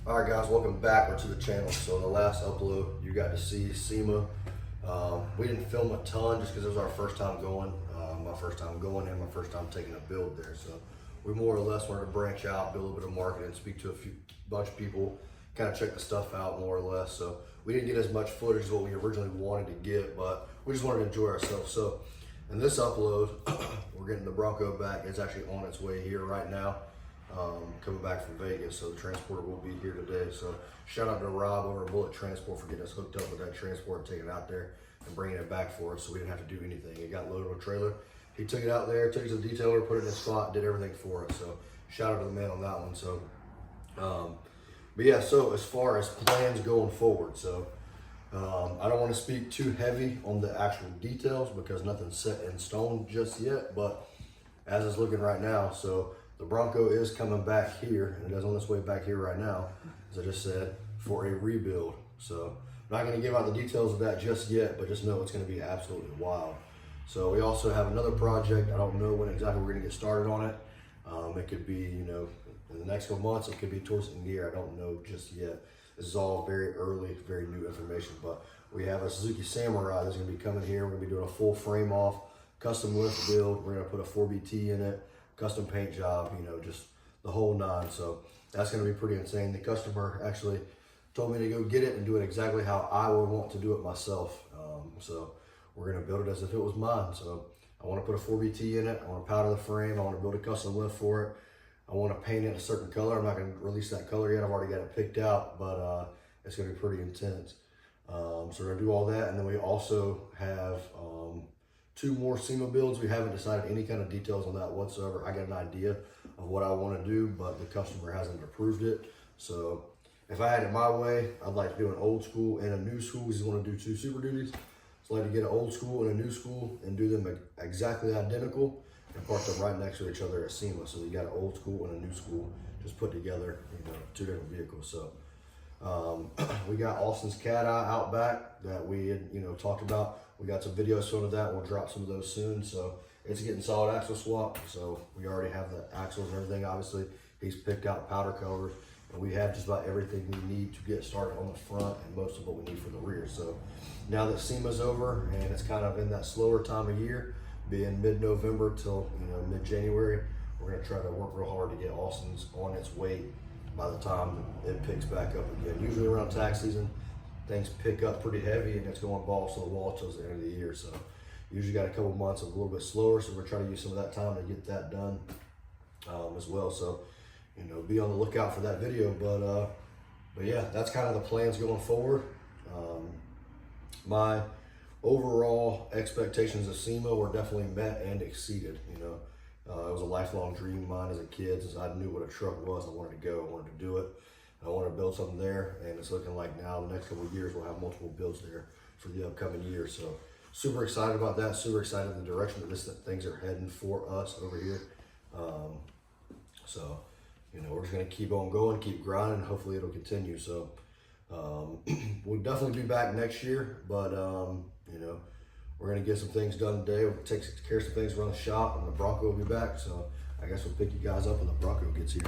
All right, guys, welcome back to the channel. So in the last upload, you got to see SEMA. We didn't film a ton just because it was our first time going. My first time going and my first time taking a build there. So we more or less wanted to branch out, do a little bit of marketing, speak to bunch of people, kind of check the stuff out more or less. So we didn't get as much footage as what we originally wanted to get, but we just wanted to enjoy ourselves. So in this upload, we're getting the Bronco back. It's actually on its way here right now. Coming back from Vegas, so the transporter will be here today. So shout out to Rob over at Bullet Transport for getting us hooked up with that transport and taking it out there and bringing it back for us, so we didn't have to do anything. It got loaded on a trailer. He took it out there, took it to the detailer, put it in its spot, did everything for us. So shout out to the man on that one. So, but yeah, so as far as plans going forward, so I don't want to speak too heavy on the actual details because nothing's set in stone just yet, but as it's looking right now, so the Bronco is coming back here, and it is on its way back here right now, as I just said, for a rebuild. So I'm not going to give out the details of that just yet, but just know it's going to be absolutely wild. So we also have another project. I don't know when exactly we're going to get started on it. It could be, in the next couple months. It could be towards the end of the year. I don't know just yet. This is all very early, very new information. But we have a Suzuki Samurai that's going to be coming here. We're going to be doing a full frame off, custom lift build. We're going to put a 4BT in it, custom paint job, just the whole nine. So that's going to be pretty insane. The customer actually told me to go get it and do it exactly how I would want to do it myself. So we're going to build it as if it was mine. So I want to put a 4BT in it. I want to powder the frame. I want to build a custom lift for it. I want to paint it a certain color. I'm not going to release that color yet. I've already got it picked out, but it's going to be pretty intense. So we're going to do all that. And then we also have 2 more SEMA builds. We haven't decided any kind of details on that whatsoever. I got an idea of what I want to do, but the customer hasn't approved it. So if I had it my way, I'd like to do an old school and a new school. We just want to do 2 Super Duties. So I'd like to get an old school and a new school and do them exactly identical and park them right next to each other at SEMA. So you got an old school and a new school just put together, 2 different vehicles. So we got Austin's cat eye out back that we had, talked about. We got some videos filmed of that. We'll drop some of those soon. So it's getting solid axle swap. So we already have the axles and everything. Obviously, he's picked out powder colors, and we have just about everything we need to get started on the front and most of what we need for the rear. So now that SEMA's over and it's kind of in that slower time of year, being mid-November till mid-January, we're going to try to work real hard to get Austin's on its way by the time it picks back up again. Usually around tax season, things pick up pretty heavy and it's going balls to the wall till the end of the year. So usually got a couple months of a little bit slower, so we're trying to use some of that time to get that done as well. So be on the lookout for that video. But yeah, that's kind of the plans going forward. My overall expectations of SEMA were definitely met and exceeded. It was a lifelong dream of mine as a kid. Since I knew what a truck was, I wanted to go, I wanted to do it. I wanted to build something there, and it's looking like now the next couple of years we'll have multiple builds there for the upcoming year. So super excited about that, super excited in the direction that things are heading for us over here. So we're just gonna keep on going, keep grinding, and hopefully it'll continue. So we'll definitely be back next year, but we're gonna get some things done today. We'll take care of some things around the shop, and the Bronco will be back. So I guess we'll pick you guys up when the Bronco gets here.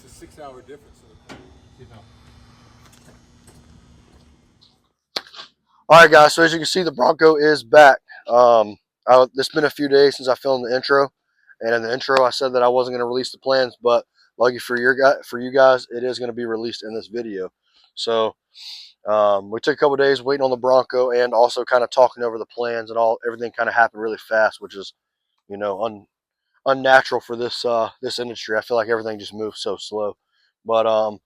It's a 6-hour difference. All right, guys. So as you can see, the Bronco is back. It's been a few days since I filmed the intro, and in the intro I said that I wasn't going to release the plans, but lucky for you guys, it is going to be released in this video. So we took a couple days waiting on the Bronco and also kind of talking over the plans and everything kind of happened really fast, which is unnatural for this industry. I feel like everything just moves so slow. But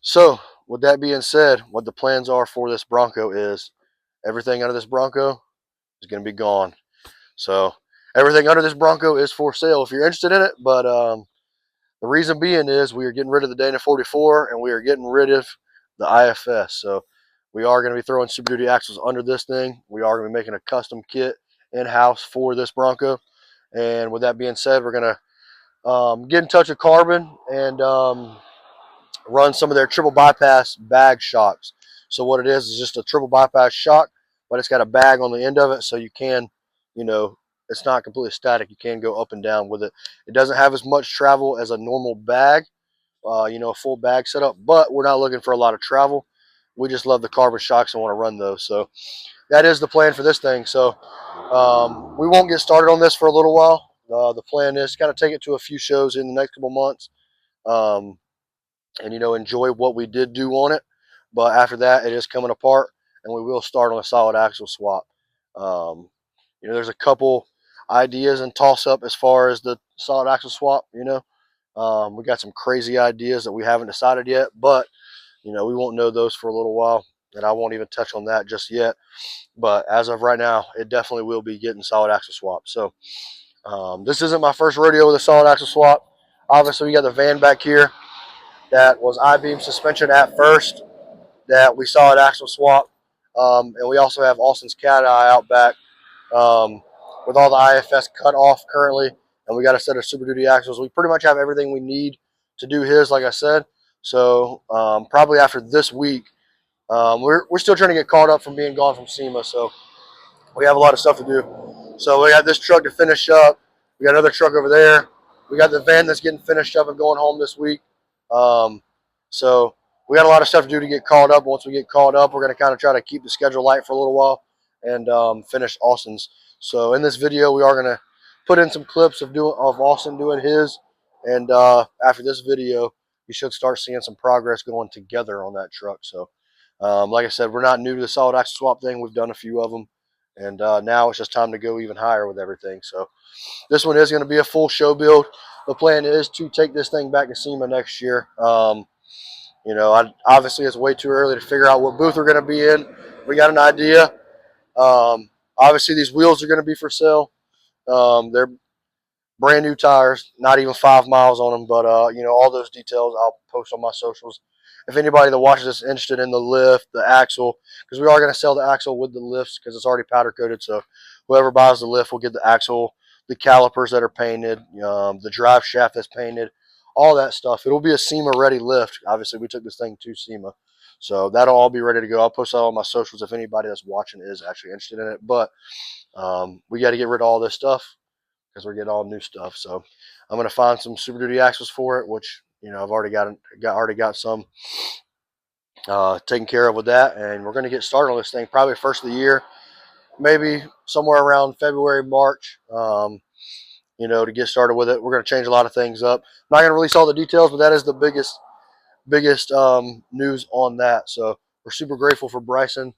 so with that being said, what the plans are for this Bronco is everything under this Bronco is going to be gone. So everything under this Bronco is for sale if you're interested in it. But the reason being is we are getting rid of the Dana 44 and we are getting rid of the IFS. So we are going to be throwing Super Duty axles under this thing. We are going to be making a custom kit in-house for this Bronco. And with that being said, we're going to get in touch with Carbon and run some of their triple bypass bag shocks. So what it is just a triple bypass shock, but it's got a bag on the end of it, so you can, it's not completely static. You can go up and down with it. It doesn't have as much travel as a normal bag, you know, a full bag setup, but we're not looking for a lot of travel. We just love the carbon shocks and want to run those. So that is the plan for this thing. So we won't get started on this for a little while. The plan is kind of take it to a few shows in the next couple months, um, and you know, enjoy what we did do on it. But after that, it is coming apart, and we will start on a solid axle swap. Um, you know, there's a couple ideas and toss up as far as the solid axle swap. You know, we got some crazy ideas that we haven't decided yet, but you know, we won't know those for a little while, and I won't even touch on that just yet. But as of right now, it definitely will be getting solid axle swap. So this isn't my first rodeo with a solid axle swap. Obviously, we got the van back here that was I-beam suspension at first that we solid axle swap. And we also have Austin's Cat Eye out back with all the IFS cut off currently. And we got a set of Super Duty axles. We pretty much have everything we need to do his, like I said. So probably after this week, we're still trying to get caught up from being gone from SEMA. So we have a lot of stuff to do. So we got this truck to finish up. We got another truck over there. We got the van that's getting finished up and going home this week. So we got a lot of stuff to do to get caught up. Once we get caught up, we're going to kind of try to keep the schedule light for a little while and finish Austin's. So in this video, we are going to put in some clips of Austin doing his. And after this video, you should start seeing some progress going together on that truck. So like I said, we're not new to the solid axle swap thing. We've done a few of them. And now it's just time to go even higher with everything. So this one is going to be a full show build. The plan is to take this thing back to SEMA next year. You know, obviously it's way too early to figure out what booth we're going to be in. We got an idea. Obviously these wheels are going to be for sale. They're brand new tires, not even 5 miles on them. But, you know, all those details I'll post on my socials. If anybody that watches this is interested in the lift, the axle, because we are going to sell the axle with the lifts because it's already powder coated. So whoever buys the lift will get the axle, the calipers that are painted, the drive shaft that's painted, all that stuff. It'll be a SEMA ready lift. Obviously, we took this thing to SEMA. So that'll all be ready to go. I'll post that on my socials if anybody that's watching is actually interested in it. But we got to get rid of all this stuff because we're getting all new stuff. So I'm going to find some Super Duty axles for it, which, you know, I've already got some taken care of with that. And we're going to get started on this thing probably first of the year, maybe somewhere around February, March. You know, to get started with it. We're going to change a lot of things up. I'm not going to release all the details, but that is the biggest news on that. So we're super grateful for Bryson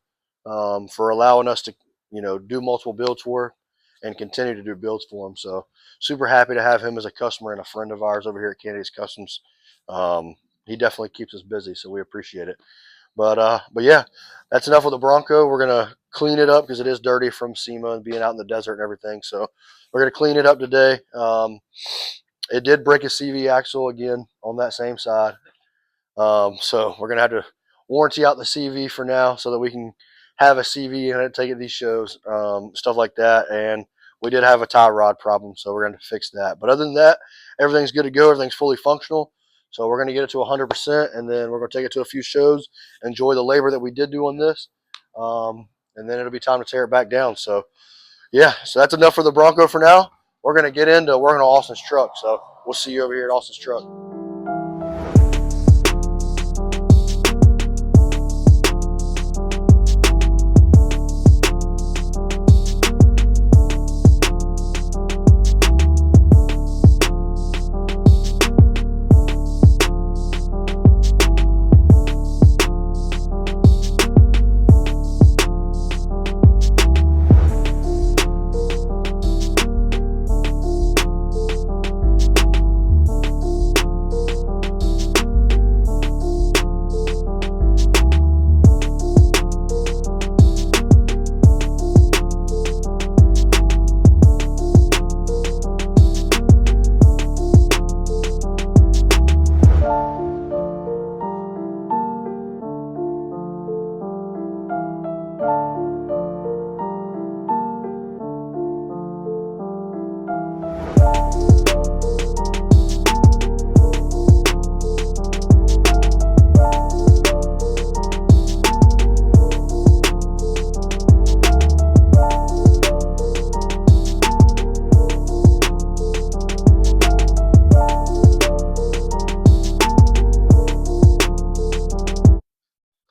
for allowing us to, you know, do multiple builds for and continue to do builds for him. So super happy to have him as a customer and a friend of ours over here at Canada's Customs. He definitely keeps us busy, so we appreciate it. But yeah, that's enough with the Bronco. We're gonna clean it up because it is dirty from SEMA and being out in the desert and everything. So we're gonna clean it up today. It did break a CV axle again on that same side. So we're gonna have to warranty out the CV for now so that we can have a CV and take it to these shows, stuff like that. And we did have a tie rod problem, so we're gonna fix that. But other than that, everything's good to go. Everything's fully functional. So we're going to get it to 100%, and then we're going to take it to a few shows, enjoy the labor that we did do on this, and then it'll be time to tear it back down. So, yeah, so that's enough for the Bronco for now. We're going to get into working on Austin's truck. So we'll see you over here at Austin's truck.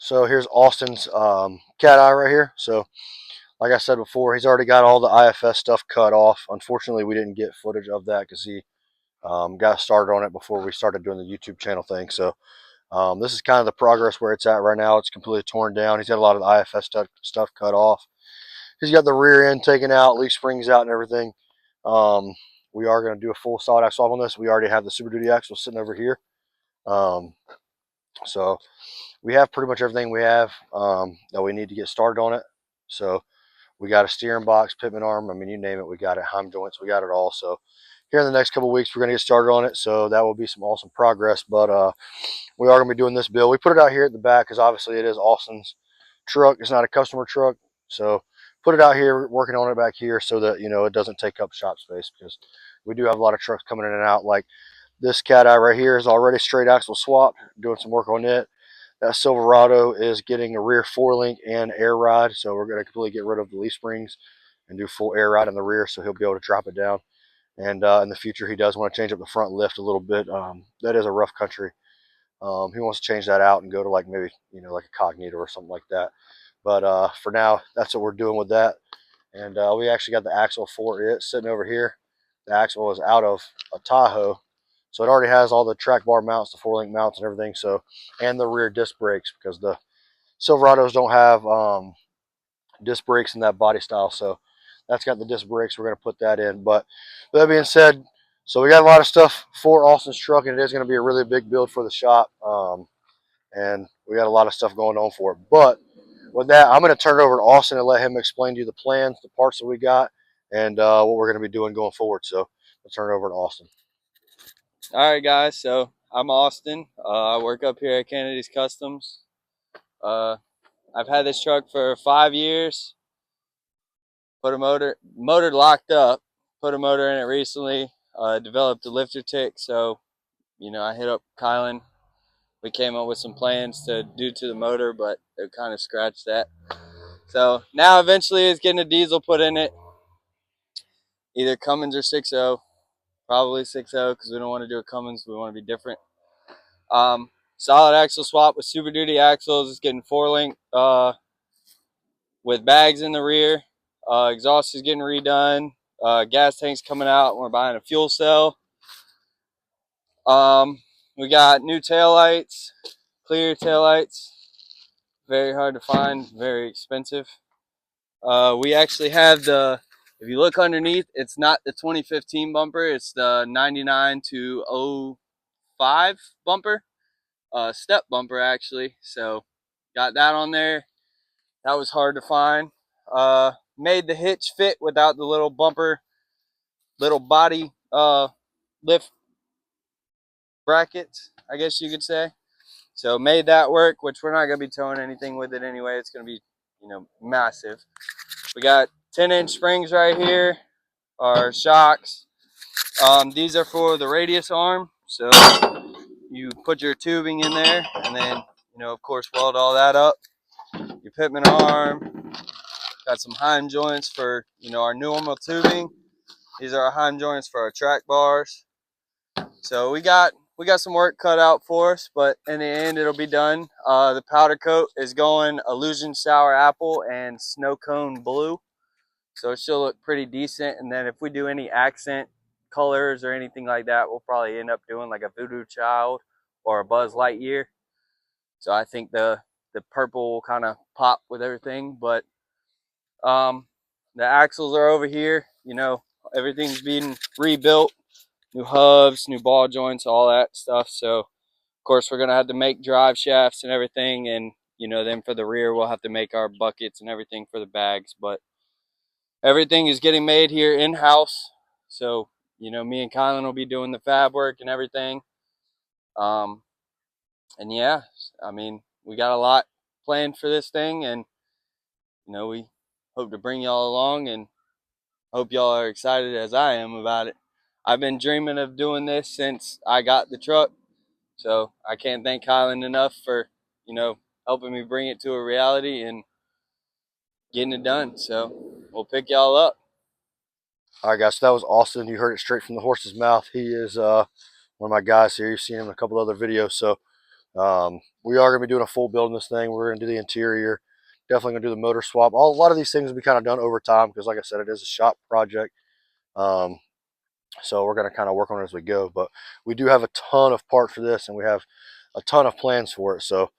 So here's Austin's cat eye right here. So like I said before, he's already got all the IFS stuff cut off. Unfortunately, we didn't get footage of that because he got started on it before we started doing the YouTube channel thing. So this is kind of the progress where it's at right now. It's completely torn down. He's got a lot of the IFS stuff cut off. He's got the rear end taken out, leaf springs out and everything. We are going to do a full solid axle on this. We already have the Super Duty axle sitting over here. So we have pretty much everything we have that we need to get started on it. So we got a steering box, pitman arm. I mean, you name it, we got it. Heim joints, we got it all. So here in the next couple of weeks, we're going to get started on it. So that will be some awesome progress. But we are going to be doing this build. We put it out here at the back because obviously it is Austin's truck. It's not a customer truck. So put it out here, working on it back here so that, you know, it doesn't take up shop space, because we do have a lot of trucks coming in and out. Like this cat eye right here is already straight axle swapped, doing some work on it. That Silverado is getting a rear 4-link and air ride, so we're going to completely get rid of the leaf springs and do full air ride in the rear, so he'll be able to drop it down. And in the future, he does want to change up the front lift a little bit. That is a rough country. He wants to change that out and go to like maybe, you know, like a Cognito or something like that. But for now, that's what we're doing with that. And we actually got the axle for it sitting over here. The axle is out of a Tahoe, so it already has all the track bar mounts, the 4-link mounts and everything. So, and the rear disc brakes, because the Silverados don't have disc brakes in that body style. So that's got the disc brakes. We're going to put that in. But with that being said, so we got a lot of stuff for Austin's truck, and it is going to be a really big build for the shop. And we got a lot of stuff going on for it. But with that, I'm going to turn it over to Austin and let him explain to you the plans, the parts that we got, and what we're going to be doing going forward. So I'll turn it over to Austin. All right, guys. So I'm Austin. I work up here at Kennedy's Customs. I've had this truck for 5 years. Put a motor locked up. Put a motor in it recently. Developed a lifter tick. So, you know, I hit up Kylan. We came up with some plans to do to the motor, but it kind of scratched that. So now eventually it's getting a diesel put in it. Either Cummins or 6.0. Probably 6.0 because we don't want to do a Cummins. We want to be different. Solid axle swap with Super Duty axles. It's getting 4-link with bags in the rear. Exhaust is getting redone. Gas tank's coming out. We're buying a fuel cell. We got new taillights, clear taillights. Very hard to find, very expensive. We actually have if you look underneath, it's not the 2015 bumper. It's the 99 to 05 bumper. Step bumper, actually. So got that on there. That was hard to find. Made the hitch fit without the little bumper, little body lift brackets, I guess you could say. So made that work, which we're not going to be towing anything with it anyway. It's going to be, you know, massive. We got 10-inch springs right here, our shocks. These are for the radius arm. So you put your tubing in there and then, you know, of course, weld all that up. Your pitman arm. Got some Heim joints for, you know, our normal tubing. These are our Heim joints for our track bars. So we got some work cut out for us, but in the end it'll be done. The powder coat is going Illusion Sour Apple and Snow Cone Blue. So it should look pretty decent. And then if we do any accent colors or anything like that, we'll probably end up doing like a Voodoo Child or a Buzz Lightyear. So I think the purple will kind of pop with everything. But the axles are over here. You know, everything's being rebuilt. New hubs, new ball joints, all that stuff. So, of course, we're going to have to make drive shafts and everything. And, you know, then for the rear, we'll have to make our buckets and everything for the bags. But everything is getting made here in-house. So, you know, me and Kylan will be doing the fab work and everything. And, yeah, I mean, we got a lot planned for this thing. And, you know, we hope to bring y'all along and hope y'all are excited as I am about it. I've been dreaming of doing this since I got the truck. So I can't thank Kylan enough for, you know, helping me bring it to a reality and getting it done. So we'll pick y'all up. All right, guys. So that was Austin. You heard it straight from the horse's mouth. He is one of my guys here. You've seen him in a couple other videos. So We are going to be doing a full build in this thing. We're going to do the interior. Definitely going to do the motor swap. A lot of these things will be kind of done over time because, like I said, it is a shop project. So we're going to kind of work on it as we go. But we do have a ton of parts for this, and we have a ton of plans for it. So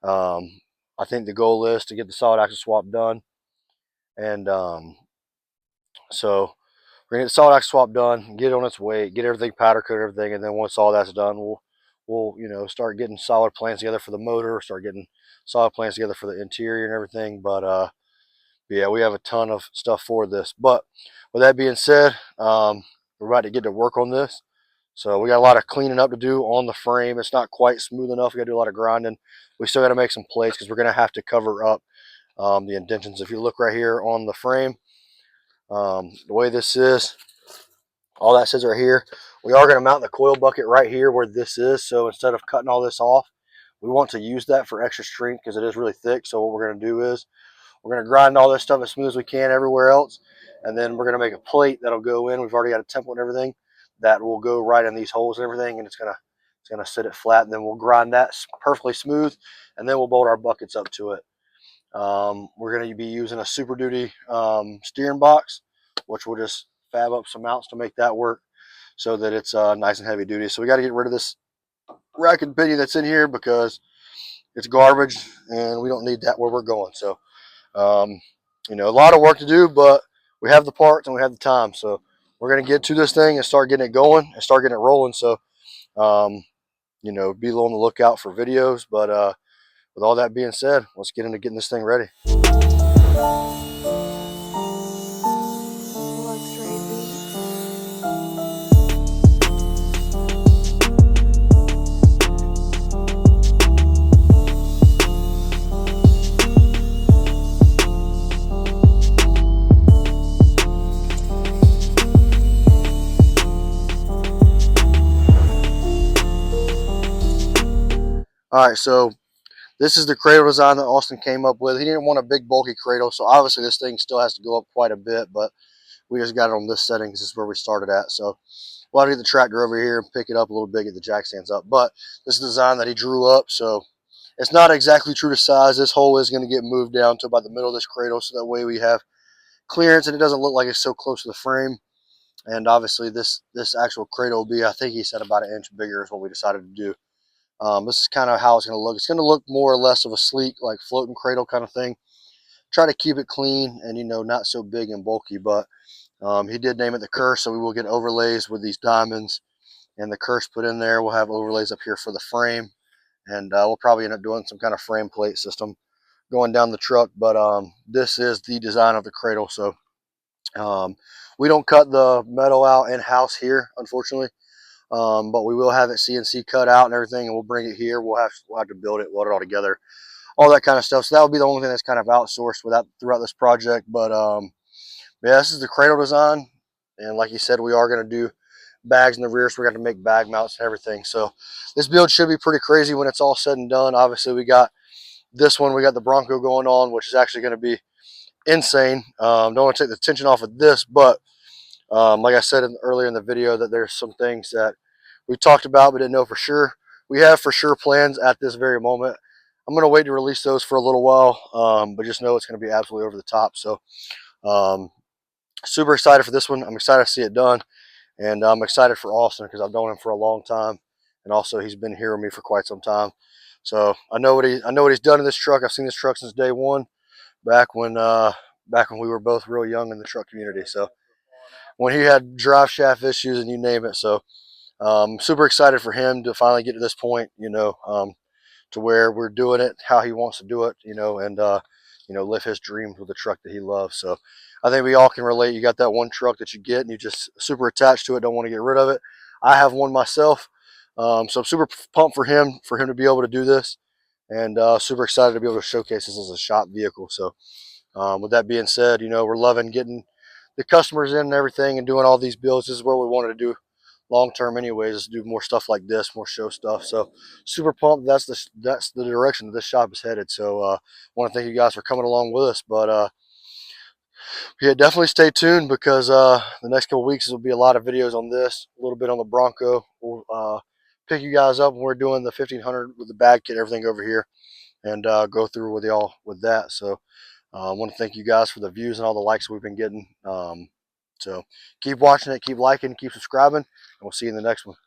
I think the goal is to get the solid axle swap done. And so we're going to get the solid axle swap done, get it on its way, get everything powder coated, everything. And then once all that's done, we'll start getting solid plans together for the motor, start getting solid plans together for the interior and everything. But yeah, we have a ton of stuff for this. But with that being said, we're about to get to work on this. So we got a lot of cleaning up to do on the frame. It's not quite smooth enough. We got to do a lot of grinding. We still got to make some plates because we're going to have to cover up the indentions. If you look right here on the frame, the way this is, all that says right here, we are going to mount the coil bucket right here where this is. So instead of cutting all this off, we want to use that for extra strength because it is really thick. So what we're going to do is we're going to grind all this stuff as smooth as we can everywhere else. And then we're going to make a plate that'll go in. We've already got a template and everything that will go right in these holes and everything. And it's going to sit it flat. And then we'll grind that perfectly smooth. And then we'll bolt our buckets up to it. We're going to be using a Super Duty steering box, which we'll just fab up some mounts to make that work so that it's nice and heavy duty. So we got to get rid of this rack and pinion that's in here because it's garbage and we don't need that where we're going. So a lot of work to do, but we have the parts and we have the time. So we're going to get to this thing and start getting it going and start getting it rolling. So, be on the lookout for videos. But with all that being said, let's get into getting this thing ready. All right, so this is the cradle design that Austin came up with. He didn't want a big bulky cradle, so obviously this thing still has to go up quite a bit, but we just got it on this setting because this is where we started at. So we'll have to get the tractor over here and pick it up a little bit, get the jack stands up. But this is the design that he drew up, so it's not exactly true to size. This hole is going to get moved down to about the middle of this cradle, so that way we have clearance and it doesn't look like it's so close to the frame. And obviously this actual cradle will be, I think he said, about 1 inch bigger is what we decided to do. This is kind of how it's going to look. It's going to look more or less of a sleek, like floating cradle kind of thing. Try to keep it clean and, not so big and bulky, but he did name it the Curse, so we will get overlays with these diamonds and the Curse put in there. We'll have overlays up here for the frame, and we'll probably end up doing some kind of frame plate system going down the truck, but this is the design of the cradle. So we don't cut the metal out in-house here, unfortunately. But we will have it CNC cut out and everything, and we'll bring it here. We'll have to build it, weld it all together, all that kind of stuff. So that will be the only thing that's kind of outsourced throughout this project. But yeah, this is the cradle design, and like you said, we are going to do bags in the rear, so we're going to make bag mounts and everything. So this build should be pretty crazy when it's all said and done. Obviously, we got this one. We got the Bronco going on, which is actually going to be insane. Don't want to take the tension off of this, but like I said earlier in the video, that there's some things that we talked about but didn't know for sure. We have for sure plans at this very moment. I'm going to wait to release those for a little while, but just know it's going to be absolutely over the top. So super excited for this one. I'm excited to see it done, and I'm excited for Austin because I've known him for a long time, and also he's been here with me for quite some time. So I know what he's done in this truck. I've seen this truck since day one, back when we were both real young in the truck community. So when he had drive shaft issues and you name it. So super excited for him to finally get to this point, to where we're doing it how he wants to do it, and live his dreams with the truck that he loves. So I think we all can relate. You got that one truck that you get and you just super attached to it, don't want to get rid of it. I have one myself. So I'm super pumped for him to be able to do this, and super excited to be able to showcase this as a shop vehicle. So with that being said, we're loving getting the customers in and everything and doing all these builds. This is where we wanted to do long term anyways, is do more stuff like this, more show stuff. So super pumped. That's the direction that this shop is headed. So want to thank you guys for coming along with us. But yeah, definitely stay tuned because the next couple weeks will be a lot of videos on this, a little bit on the Bronco. We'll pick you guys up when we're doing the 1500 with the bag kit, everything over here, and go through with y'all with that. So I want to thank you guys for the views and all the likes we've been getting. So keep watching it, keep liking, keep subscribing, and we'll see you in the next one.